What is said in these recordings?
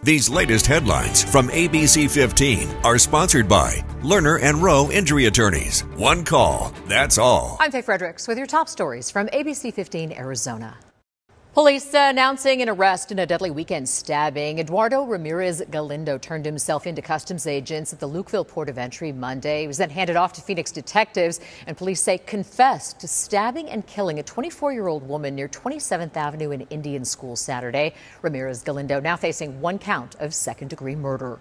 These latest headlines from ABC15 are sponsored by Lerner and Rowe Injury Attorneys. One call, that's all. I'm Faye Fredericks with your top stories from ABC15 Arizona. Police announcing an arrest in a deadly weekend stabbing. Eduardo Ramirez Galindo turned himself into customs agents at the Lukeville Port of Entry Monday. He was then handed off to Phoenix detectives, and police say confessed to stabbing and killing a 24-year-old woman near 27th Avenue in Indian School Saturday. Ramirez Galindo now facing one count of second-degree murder.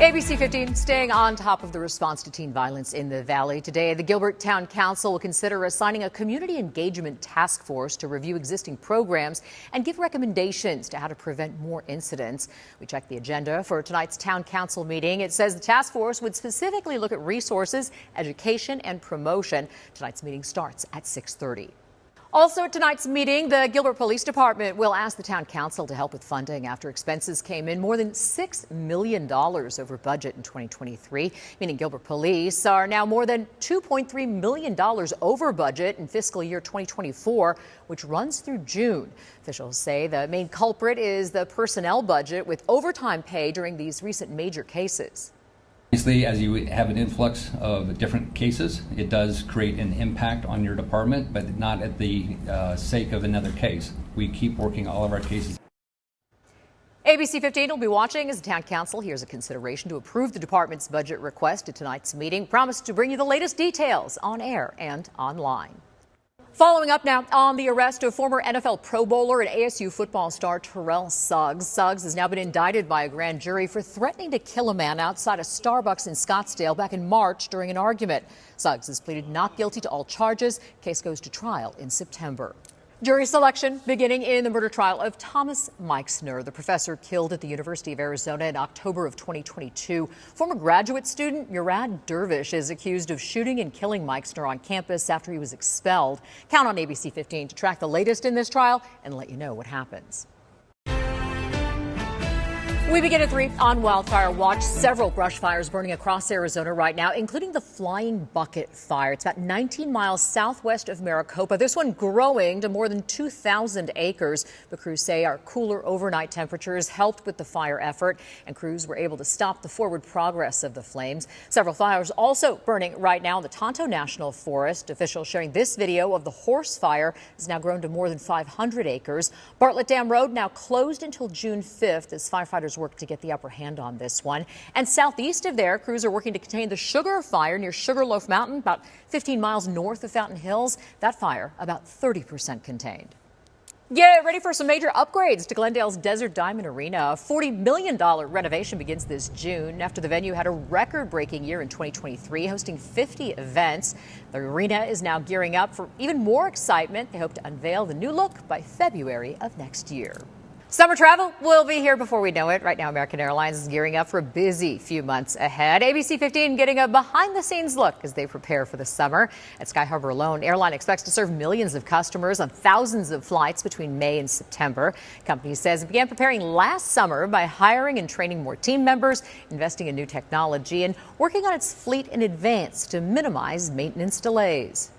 ABC 15 staying on top of the response to teen violence in the Valley. Today, the Gilbert Town Council will consider assigning a community engagement task force to review existing programs and give recommendations to how to prevent more incidents. We checked the agenda for tonight's Town Council meeting. It says the task force would specifically look at resources, education, and promotion. Tonight's meeting starts at 6:30. Also at tonight's meeting, the Gilbert Police Department will ask the town council to help with funding after expenses came in more than $6 million over budget in 2023, meaning Gilbert Police are now more than $2.3 million over budget in fiscal year 2024, which runs through June. Officials say the main culprit is the personnel budget with overtime pay during these recent major cases. Obviously, as you have an influx of different cases, it does create an impact on your department, but not at the sake of another case. We keep working all of our cases. ABC 15 will be watching as the town council hears a consideration to approve the department's budget request at tonight's meeting. Promise to bring you the latest details on air and online. Following up now on the arrest of former NFL Pro Bowler and ASU football star Terrell Suggs. Suggs has now been indicted by a grand jury for threatening to kill a man outside a Starbucks in Scottsdale back in March during an argument. Suggs has pleaded not guilty to all charges. Case goes to trial in September. Jury selection beginning in the murder trial of Thomas Meixner, the professor killed at the University of Arizona in October of 2022. Former graduate student Murad Dervish is accused of shooting and killing Meixner on campus after he was expelled. Count on ABC 15 to track the latest in this trial and let you know what happens. We begin at 3 on Wildfire Watch. Several brush fires burning across Arizona right now, including the Flying Bucket Fire. It's about 19 miles southwest of Maricopa. This one growing to more than 2,000 acres. The crews say our cooler overnight temperatures helped with the fire effort, and crews were able to stop the forward progress of the flames. Several fires also burning right now in the Tonto National Forest. Officials sharing this video of the horse fire has now grown to more than 500 acres. Bartlett Dam Road now closed until June 5th as firefighters work to get the upper hand on this one. And southeast of there, crews are working to contain the Sugar Fire near Sugarloaf Mountain, about 15 miles north of Fountain Hills. That fire about 30% contained. Yeah, ready for some major upgrades to Glendale's Desert Diamond Arena. A $40 million renovation begins this June after the venue had a record-breaking year in 2023, hosting 50 events. The arena is now gearing up for even more excitement. They hope to unveil the new look by February of next year. Summer travel will be here before we know it. Right now, American Airlines is gearing up for a busy few months ahead. ABC 15 getting a behind-the-scenes look as they prepare for the summer. At Sky Harbor alone, airline expects to serve millions of customers on thousands of flights between May and September. Company says it began preparing last summer by hiring and training more team members, investing in new technology, and working on its fleet in advance to minimize maintenance delays.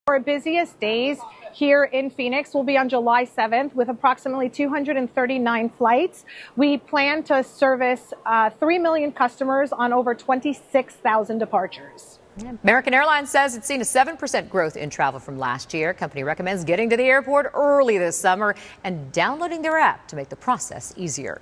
Our busiest days here in Phoenix will be on July 7th with approximately 239 flights. We plan to service 3 million customers on over 26,000 departures. American Airlines says it's seen a 7% growth in travel from last year. Company recommends getting to the airport early this summer and downloading their app to make the process easier.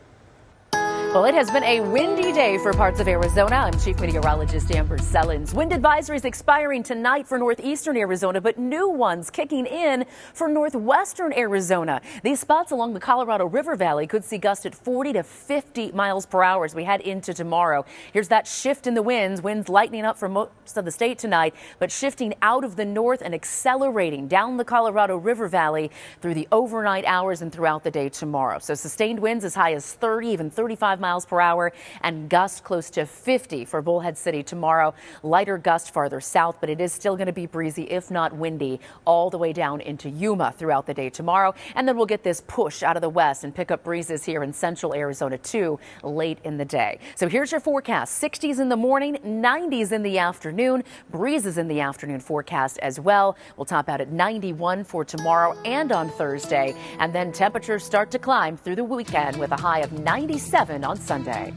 Well, it has been a windy day for parts of Arizona. I'm Chief Meteorologist Amber Sellens. Wind advisories expiring tonight for northeastern Arizona, but new ones kicking in for northwestern Arizona. These spots along the Colorado River Valley could see gusts at 40 to 50 miles per hour as we head into tomorrow. Here's that shift in the winds lightening up for most of the state tonight, but shifting out of the north and accelerating down the Colorado River Valley through the overnight hours and throughout the day tomorrow. So sustained winds as high as 30, even 35 miles per hour, and gusts close to 50 for Bullhead City tomorrow. Lighter gust farther south, but it is still going to be breezy, if not windy, all the way down into Yuma throughout the day tomorrow. And then we'll get this push out of the west and pick up breezes here in central Arizona too late in the day. So here's your forecast. 60s in the morning, 90s in the afternoon, breezes in the afternoon forecast as well. We'll top out at 91 for tomorrow and on Thursday. And then temperatures start to climb through the weekend with a high of 97 on Sunday.